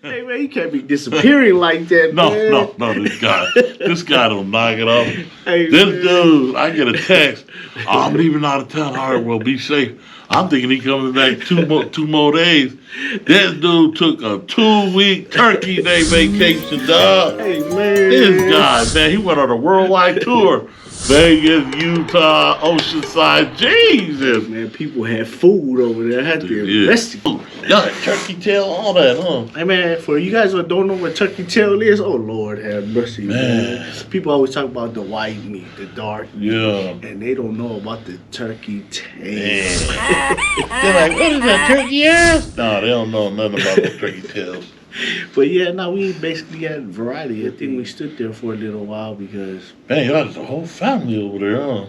Hey man, you can't be disappearing like that, man. No, this guy don't knock it off. Hey, This man. dude, I get a text. Oh, I'm leaving out of town. All right, well, be safe. I'm thinking he coming back two more days. This dude took a 2-week Turkey Day vacation, dog. Hey man, This guy, man, he went on a worldwide tour. Vegas, Utah, Oceanside, Jesus. Man, people had food over there. I had to investigate. Yeah, turkey tail, all that, huh? Hey man, for you guys who don't know what turkey tail is, oh Lord have mercy, man. People always talk about the white meat, the dark meat, and they don't know about the turkey tail. They're like, what is that, turkey ass? No, they don't know nothing about the turkey tails. But yeah, no, we basically had variety. I think we stood there for a little while because... Man, y'all got the whole family over there, huh?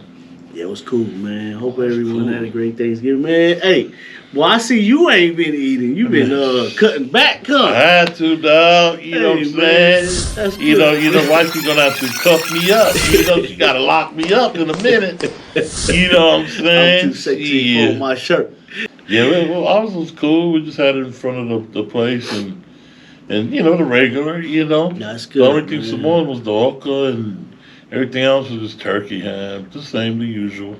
Yeah, it was cool, man. Hope everyone had a great Thanksgiving, man. Hey, well, I see you ain't been eating. You been cutting back, huh? I had to, dog. You know what I'm saying? That's you know, wifey gonna have to cuff me up. You know, she gotta lock me up in a minute. You know what I'm saying? I'm too sexy for my shirt. Yeah, well, ours was cool. We just had it in front of the place and you know, the regular, you know. That's good. The only thing Samoan was the oka and everything else was just turkey ham. The same, the usual.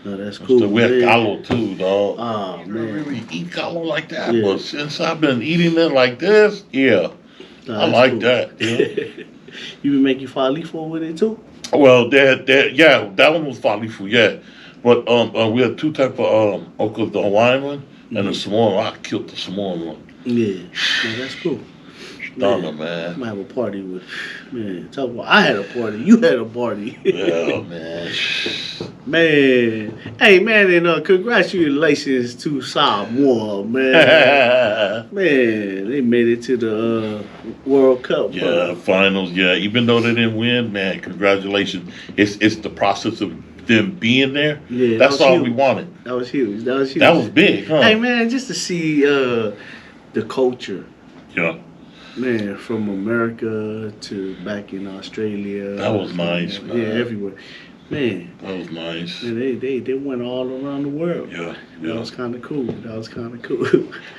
No, that's cool. We had galo too, dog. Oh, man. I really eat galo like that, but since I've been eating it like this, I like that. Yeah. You been making falafel with it too? Well, that one was falafel, yeah. But we had two type of okas, the Hawaiian one and the Samoan one. I killed the Samoan one. Yeah, that's cool. Man. I'm gonna have a party with, man, talk about, I had a party, you had a party. Yeah, man. Man. Hey, man, and congratulations to Samoa, man. Man, they made it to the World Cup. Yeah, finals, yeah. Even though they didn't win, man, congratulations. It's the process of them being there. Yeah, that's all we wanted. That was huge. That was big, huh? Hey, man, just to see the culture. Yeah. Man, from America to back in Australia. That was nice, man. Yeah, everywhere. Man. That was nice. Man, they went all around the world. Yeah. That was kind of cool.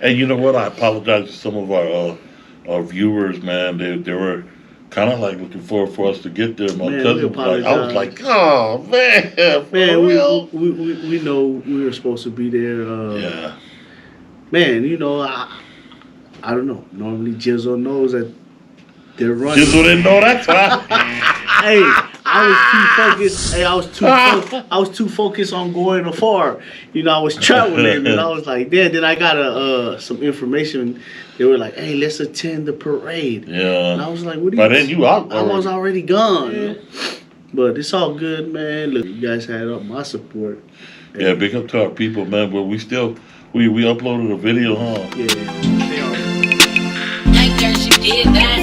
And you know what? I apologize to some of our viewers, man. They were kind of like looking forward for us to get there. My cousin was like, I was like, oh, man. Man, we know we were supposed to be there. Yeah. Man, you know, I don't know. Normally, Jizzle knows that they're running. Jizzle didn't know that time. Hey, I was too focused. Hey, I was too focused on going afar. You know, I was traveling, and I was like, then I got some information. They were like, hey, let's attend the parade. Yeah. And I was like, what do you? But then you out. I was already gone. Yeah. But it's all good, man. Look, you guys had up my support. Yeah, big up to our people, man. But we still we uploaded a video, huh? Yeah. You did that.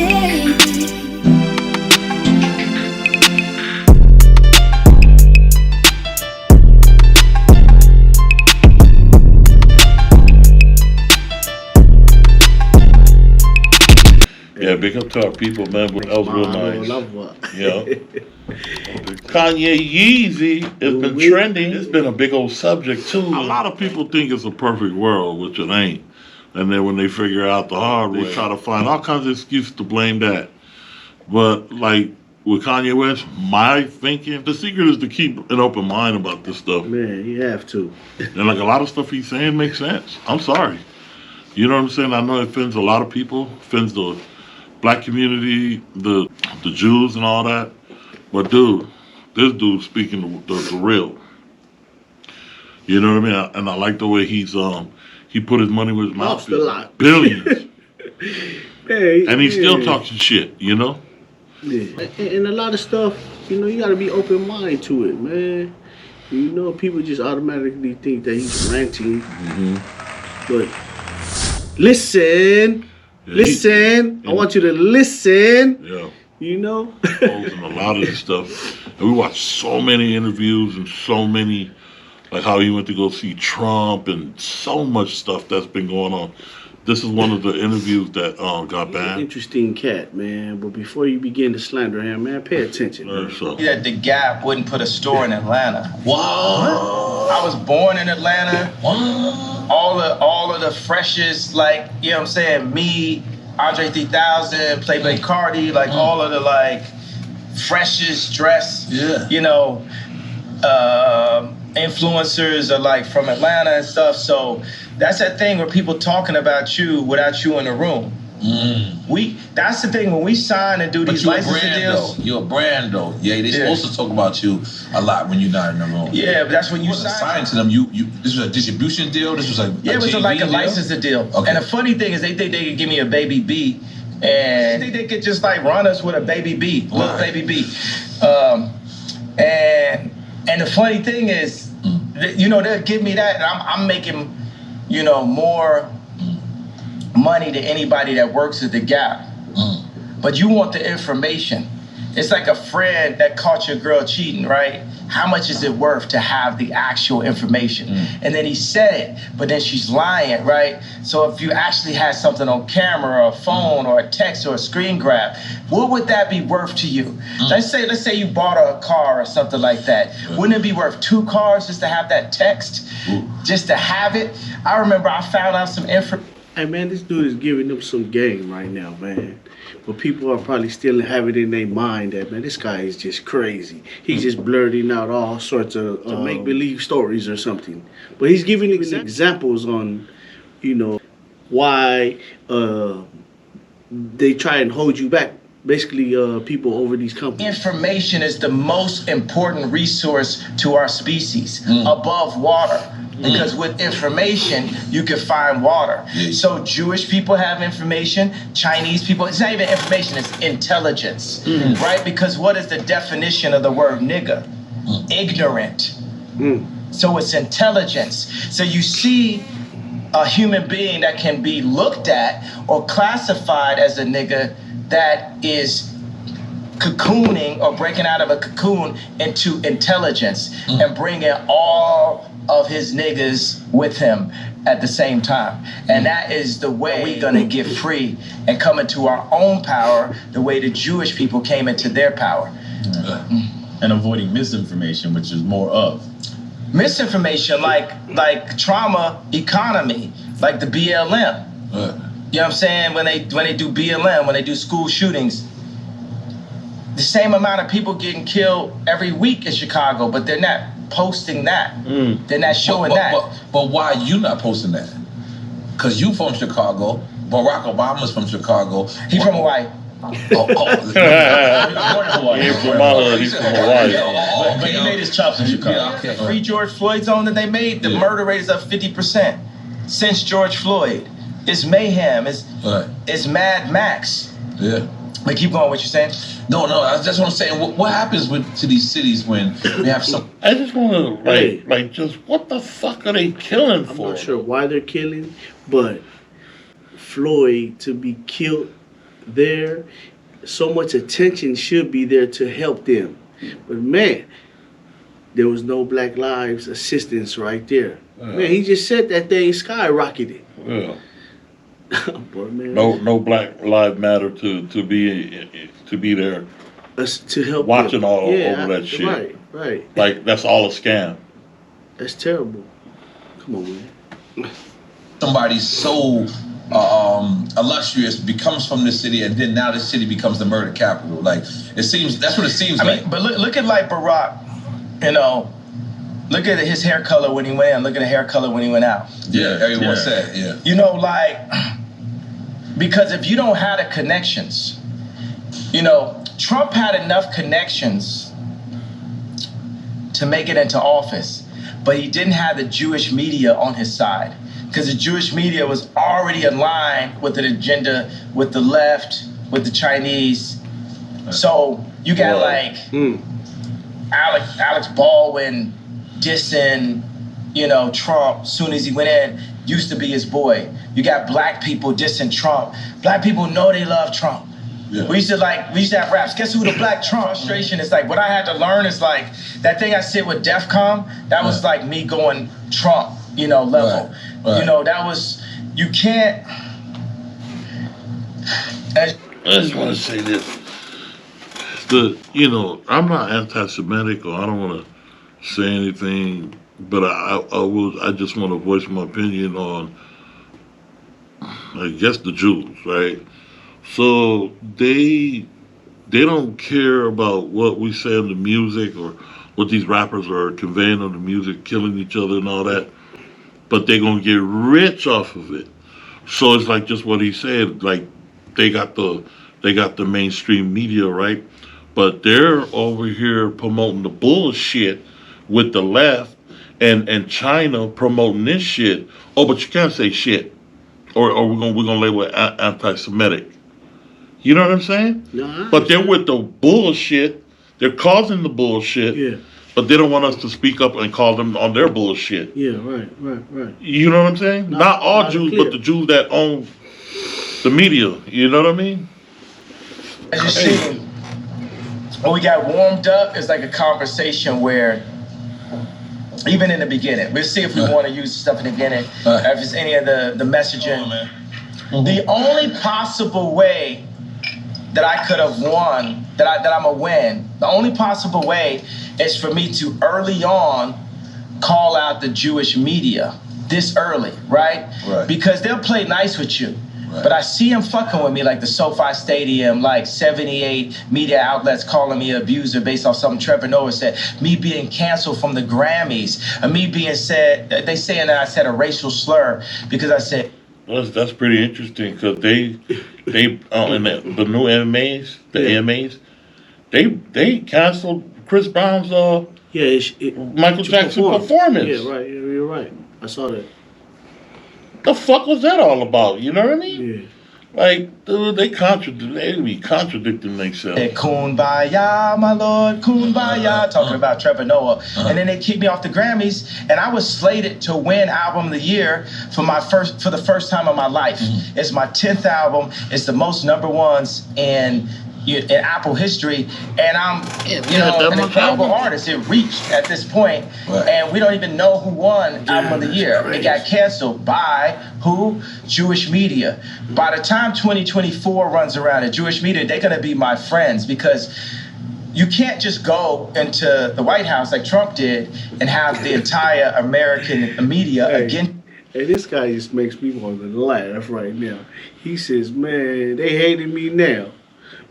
Yeah, big up to our people, man. That was real nice. Yeah. Kanye Yeezy has been trending. It's been a big old subject too. A lot of people think it's a perfect world, which it ain't. And then when they figure out the hard way, they try to find all kinds of excuses to blame that. But like with Kanye West, my thinking, the secret is to keep an open mind about this stuff. Man, you have to. And like a lot of stuff he's saying makes sense. I'm sorry. You know what I'm saying? I know it offends a lot of people, offends the black community, the Jews and all that. But dude, this dude's speaking the real. You know what I mean? And I like the way he put his money where his mouth is. Billions. Hey, and he's still talking shit, you know? Yeah. And a lot of stuff, you know, you gotta be open-minded to it, man. You know, people just automatically think that he's ranting. But listen. I want you to listen. Yeah. You know? And a lot of this stuff. And we watched so many interviews and so many, like how he went to go see Trump and so much stuff that's been going on. This is one of the interviews that got banned. Interesting cat, man. But before you begin to slander him, man, pay attention. That the Gap wouldn't put a store in Atlanta. What? I was born in Atlanta. What? All of the freshest, like, you know what I'm saying, meat, Andre 3000, Playboy Cardi, like all of the like freshest dress, you know, influencers are like from Atlanta and stuff. So that's that thing where people talking about you without you in the room. That's the thing when we sign and do these licensing deals. You're a brand though. Yeah, they supposed to talk about you a lot when you're not in the room. Yeah, but that's when you sign to them. This was a distribution deal. This was a it was like a licensing deal. Okay. And the funny thing is they think they could give me a baby B, and they could just like run us with a baby B, little baby B. And the funny thing is, you know, they'll give me that, and I'm making, you know, more money than anybody that works at the Gap. But you want the information. It's like a friend that caught your girl cheating, right? How much is it worth to have the actual information? And then he said it, but then she's lying, right? So if you actually had something on camera or a phone or a text or a screen grab, what would that be worth to you? Let's say you bought a car or something like that. Wouldn't it be worth 2 cars just to have that text? Just to have it? I remember I found out some information. Hey man, this dude is giving them some game right now, man. But people are probably still have it in their mind that, man, this guy is just crazy. He's just blurting out all sorts of make-believe stories or something. But he's giving examples on, you know, why they try and hold you back. Basically, people over these companies. Information is the most important resource to our species, above water. Because with information, you can find water. So Jewish people have information, Chinese people, it's not even information, it's intelligence, right? Because what is the definition of the word nigga? Ignorant. So it's intelligence. So you see a human being that can be looked at or classified as a nigga that is cocooning or breaking out of a cocoon into intelligence and bringing all of his niggas with him at the same time. And that is the way we're gonna get free and come into our own power, the way the Jewish people came into their power. And avoiding misinformation, which is more of. Misinformation, like trauma economy, like the BLM. You know what I'm saying? When they do BLM, when they do school shootings, the same amount of people getting killed every week in Chicago, but they're not posting that. They're not showing that. But why you not posting that? Because you from Chicago. Barack Obama's from Chicago. He from Hawaii. He's from Hawaii. But he made his chops in Chicago. The Free George Floyd zone that they made, the murder rate is up 50% since George Floyd. It's mayhem. It's Mad Max. Yeah. But keep going. What you're saying? No. That's what I'm saying. What happens to these cities when we have some? I just want to like just what the fuck are they killing for? I'm not sure why they're killing, but Floyd to be killed there, so much attention should be there to help them. But man, there was no Black Lives assistance right there. Man, he just said that thing skyrocketed. Yeah. Boy, man. No Black Lives Matter to be there to help watching them. all over that shit. Right. Like that's all a scam. That's terrible. Come on, man. Somebody so illustrious becomes from the city, and then now the city becomes the murder capital. Like it seems that's what it seems like. But look at like Barack, you know. Look at his hair color when he went in. Look at the hair color when he went out. Yeah, everyone said, You know, like, because if you don't have the connections, you know, Trump had enough connections to make it into office, but he didn't have the Jewish media on his side because the Jewish media was already aligned with an agenda with the left, with the Chinese. So you got Alex Baldwin dissing, you know, Trump soon as he went in, used to be his boy. You got black people dissing Trump. Black people know they love Trump. Yeah. We used to have raps. Guess who the black Trump? Frustration is like, what I had to learn is like, that thing I said with DEFCON, that was like me going Trump, you know, level. Right. You know, that was, you can't. I just want to say this. You know, I'm not anti-Semitic or I don't want to say anything, but I just want to voice my opinion on I guess the Jews, right? So they don't care about what we say in the music or what these rappers are conveying on the music, killing each other and all that. But they're gonna get rich off of it. So it's like just what he said. Like they got the mainstream media, right? But they're over here promoting the bullshit with the left, and China promoting this shit. Oh, but you can't say shit, or we're gonna label it anti-Semitic. You know what I'm saying? No, but they're with the bullshit. They're causing the bullshit. Yeah. But they don't want us to speak up and call them on their bullshit. Yeah, right. You know what I'm saying? Not all Jews, but the Jews that own the media. You know what I mean? As you see, when we got warmed up, it's like a conversation where, even in the beginning, we'll see if we want to use stuff in the beginning, if it's any of the messaging. The only possible way that I could have won, that I'm a win, the only possible way is for me to early on call out the Jewish media this early, right? Because they'll play nice with you. Right. But I see them fucking with me, like the SoFi Stadium, like 78 media outlets calling me an abuser based off something Trevor Noah said, me being canceled from the Grammys, me being said, they saying that I said a racial slur because I said. Well, that's pretty interesting because they in the new AMAs, AMAs, they canceled Chris Brown's Michael Jackson performance. Yeah, right. You're right. I saw that. The fuck was that all about? You know what I mean? Yeah. Like, dude, they be contradicting themselves. Kumbaya, my lord, kumbaya, talking about Trevor Noah. And then they kicked me off the Grammys, and I was slated to win Album of the Year for the first time in my life. It's my 10th album. It's the most number ones in Apple history, and I'm an incredible artist. It reached at this point, and we don't even know who won Album of the Year. Crazy. It got canceled by who? Jewish media. By the time 2024 runs around, the Jewish media, they're gonna be my friends because you can't just go into the White House like Trump did and have the entire American media against. Hey, this guy just makes me want to laugh right now. He says, "Man, they hating me now.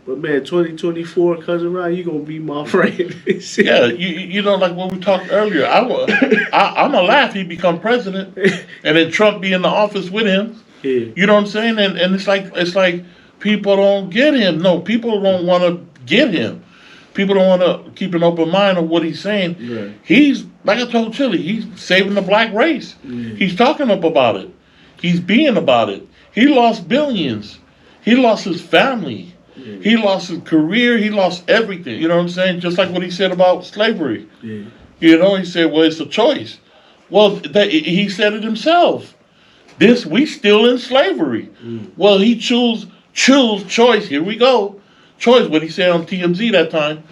But man, 2024 comes around, you gonna be my friend." Yeah, you know, like when we talked earlier, I'ma laugh. He become president, and then Trump be in the office with him. Yeah. You know what I'm saying? And it's like people don't get him. No, people don't want to get him. People don't want to keep an open mind of what he's saying. Right. He's like I told Chili, he's saving the black race. Yeah. He's talking up about it. He's being about it. He lost billions. He lost his family. Yeah. He lost his career. He lost everything. You know what I'm saying? Just like what he said about slavery. Yeah. You know, he said, well, it's a choice. Well, he said it himself. We still in slavery. Well, he choose choice. Here we go. Choice, what he said on TMZ that time.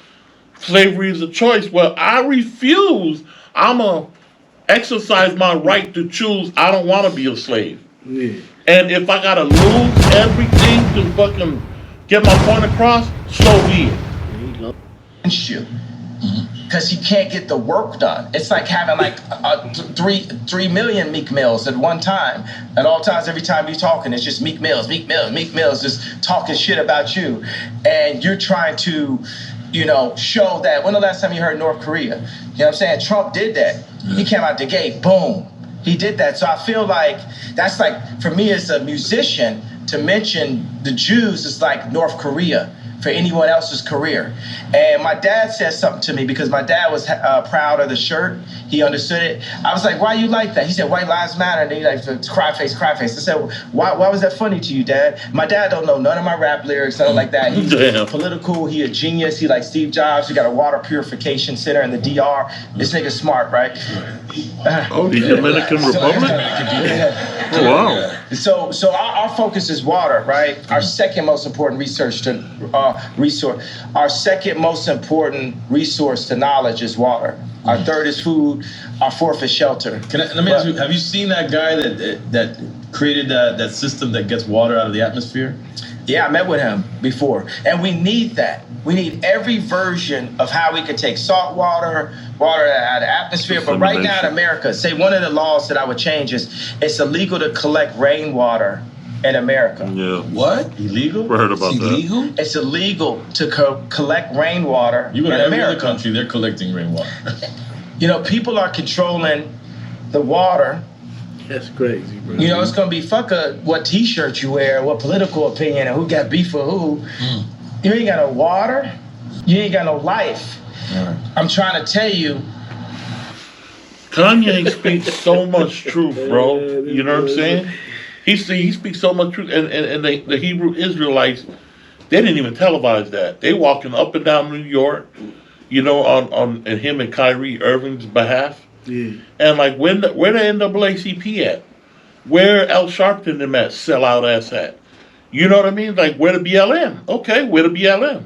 Slavery is a choice. Well, I refuse. I'm going to exercise my right to choose. I don't want to be a slave. Yeah. And if I got to lose everything to fucking get my point across, so be it. Against you. Because you can't get the work done. It's like having like 3 million Meek Mills at one time. At all times, every time you're talking, it's just Meek Mills, just talking shit about you. And you're trying to, show that. When the last time you heard North Korea? You know what I'm saying? Trump did that. Yeah. He came out the gate, boom. He did that. So I feel like that's like, for me as a musician, to mention the Jews is like North Korea for anyone else's career. And my dad said something to me because my dad was proud of the shirt. He understood it. I was like, why you like that? He said, white lives matter. And he like, cry face. I said, why was that funny to you, Dad? My dad don't know none of my rap lyrics, nothing like that. He's political. He a genius. He like Steve Jobs. He got a water purification center in the DR. This nigga's smart, right? The Dominican Republic? Oh, wow. So our focus is water, right? Our second most important resource. Our second most important resource to knowledge is water. Our third is food. Our fourth is shelter. Let me ask you: have you seen that guy that created that system that gets water out of the atmosphere? Yeah, I met with him before, and we need that. We need every version of how we can take salt water out of the atmosphere. But right now in America, say one of the laws that I would change is it's illegal to collect rainwater in America. Yeah. What? Illegal? We heard about It's that. illegal? It's illegal to collect rainwater You go to in every other America. country, they're collecting rainwater. You know, people are controlling the water. That's crazy, bro. You know, it's gonna be what T-shirt you wear, what political opinion, and who got beef for who. You ain't got no water. You ain't got no life. I'm trying to tell you. Kanye speaks so much truth, bro. You know what I'm saying? He speaks so much truth, and the Hebrew Israelites, they didn't even televise that. They walking up and down New York, you know, on him and Kyrie Irving's behalf. Yeah. And like, where the NAACP at? Where Al Sharpton them at? Sellout ass at? You know what I mean? Like, where the BLM? Okay, where the BLM?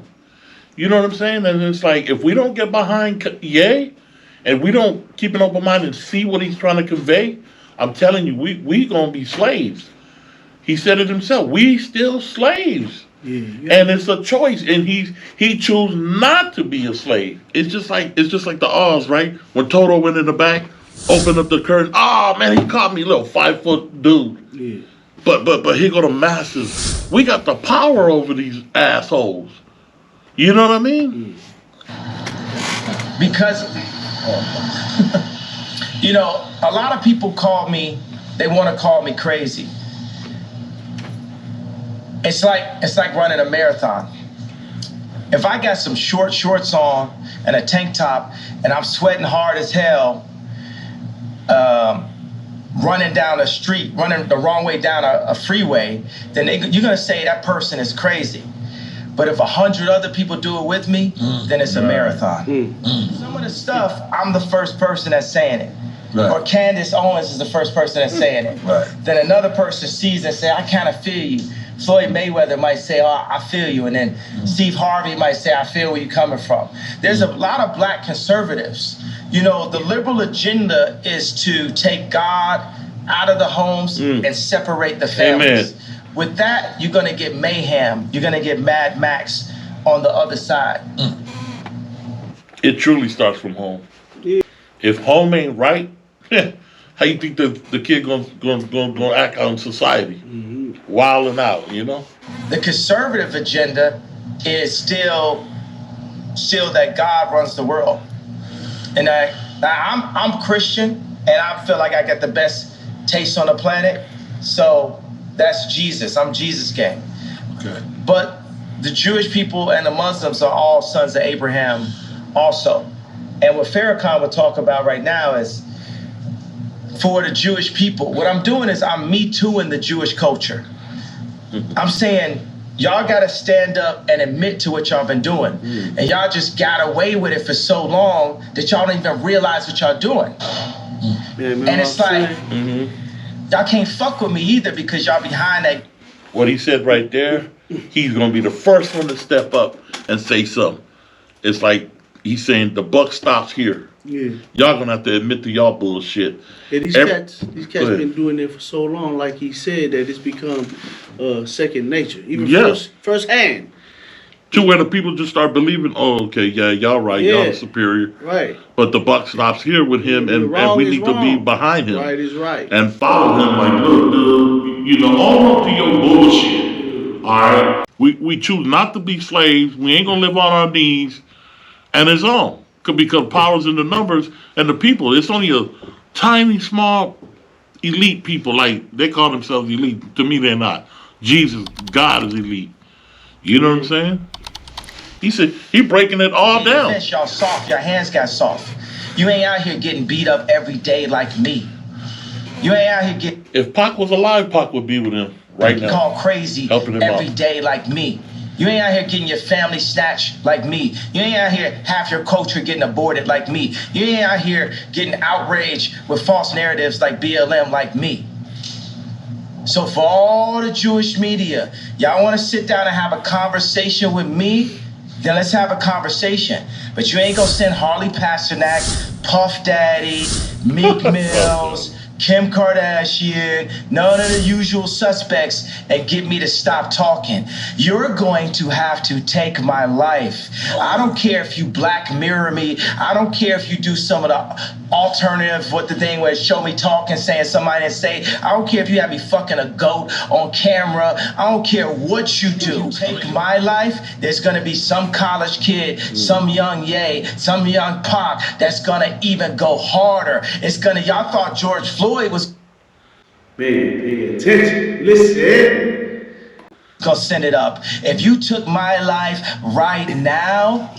You know what I'm saying? And it's like, if we don't get behind Ye, and we don't keep an open mind and see what he's trying to convey, I'm telling you, we gonna be slaves. He said it himself. We still slaves. Yeah. And it's a choice, and he chose not to be a slave. It's just like the Oz, right? When Toto went in the back, opened up the curtain. Oh man, he caught me, little 5-foot dude. Yeah. But here go the masses. We got the power over these assholes. You know what I mean? Because, you know, a lot of people they want to call me crazy. It's like running a marathon. If I got some shorts on and a tank top and I'm sweating hard as hell, running down a street, running the wrong way down a freeway, then you're gonna say that person is crazy. But if 100 other people do it with me, then it's a marathon. Some of the stuff, I'm the first person that's saying it. Right. Or Candace Owens is the first person that's saying it. Right. Then another person sees it and say, I kind of feel you. Floyd Mayweather might say, oh, I feel you. And then Steve Harvey might say, I feel where you're coming from. There's a lot of black conservatives. You know, the liberal agenda is to take God out of the homes and separate the families. Amen. With that, you're going to get mayhem. You're going to get Mad Max on the other side. It truly starts from home. Yeah. If home ain't right, how you think the kid gonna act out in society? Wilding out, you know? The conservative agenda is still that God runs the world. And I'm Christian, and I feel like I got the best taste on the planet. So that's Jesus. I'm Jesus gang. Okay. But the Jewish people and the Muslims are all sons of Abraham also. And what Farrakhan would talk about right now is for the Jewish people, what I'm doing is I'm me tooing the Jewish culture. I'm saying y'all got to stand up and admit to what y'all been doing. And y'all just got away with it for so long that y'all don't even realize what y'all doing. And it's like, y'all can't fuck with me either because y'all behind that. What he said right there, he's gonna be the first one to step up and say something. It's like he's saying the buck stops here. Yeah. Y'all gonna have to admit to y'all bullshit. And these cats been doing it for so long, like he said, that it's become second nature. Even first hand. To where the people just start believing, oh, okay, yeah, y'all right, y'all are superior. Right. But the buck stops here with him, and we need to be behind him. Right is right. And follow him like, look, dude, you know, all up to your bullshit. All right? We choose not to be slaves. We ain't going to live on our knees. And it's on. Because power's in the numbers and the people. It's only a tiny, small, elite people. Like, they call themselves elite. To me, they're not. Jesus, God is elite. You know what I'm saying? He said, he breaking it all down. Y'all soft. Your hands got soft. You ain't out here getting beat up every day like me. You ain't out here getting... If Pac was alive, Pac would be with him right now. Called crazy helping him every out. day like me. You ain't out here getting your family snatched like me. You ain't out here half your culture getting aborted like me. You ain't out here getting outraged with false narratives like BLM like me. So for all the Jewish media, y'all want to sit down and have a conversation with me? Then let's have a conversation. But you ain't gonna send Harley Pasternak, Puff Daddy, Meek Mills, Kim Kardashian, none of the usual suspects, and get me to stop talking. You're going to have to take my life. I don't care if you Black Mirror me. I don't care if you do some of the alternative, what the thing where show me talking, saying somebody didn't say. I don't care if you have me fucking a goat on camera. I don't care what you do. Take my life, there's gonna be some college kid, some young Ye, some young Pac that's gonna even go harder. It's gonna, y'all thought George Floyd was Pay attention, listen. gonna send it up. If you took my life right now,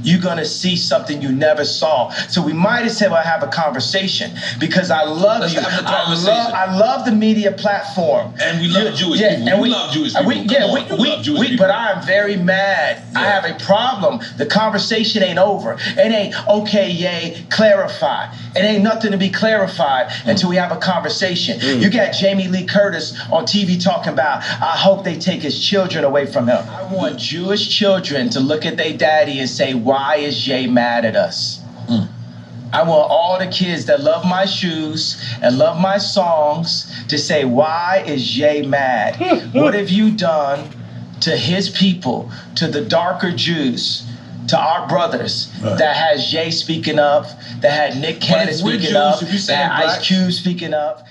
you're gonna see something you never saw. So we might as well have a conversation because I love Let's you. have the conversation. I love the media platform. And we love Jewish people. And we love Jewish people. We love Jewish people. But I am very mad. Yeah. I have a problem. The conversation ain't over. It ain't okay, Ye, clarify. It ain't nothing to be clarified until we have a conversation. You got Jamie Lee Curtis on TV talking about, I hope they take his children away from him. I want Jewish children to look at their daddy and say, why is Ye mad at us? I want all the kids that love my shoes and love my songs to say, why is Ye mad? What have you done to his people, to the darker Jews, to our brothers that has Ye speaking up, that had Nick Cannon speaking up, that had Ice Cube speaking up?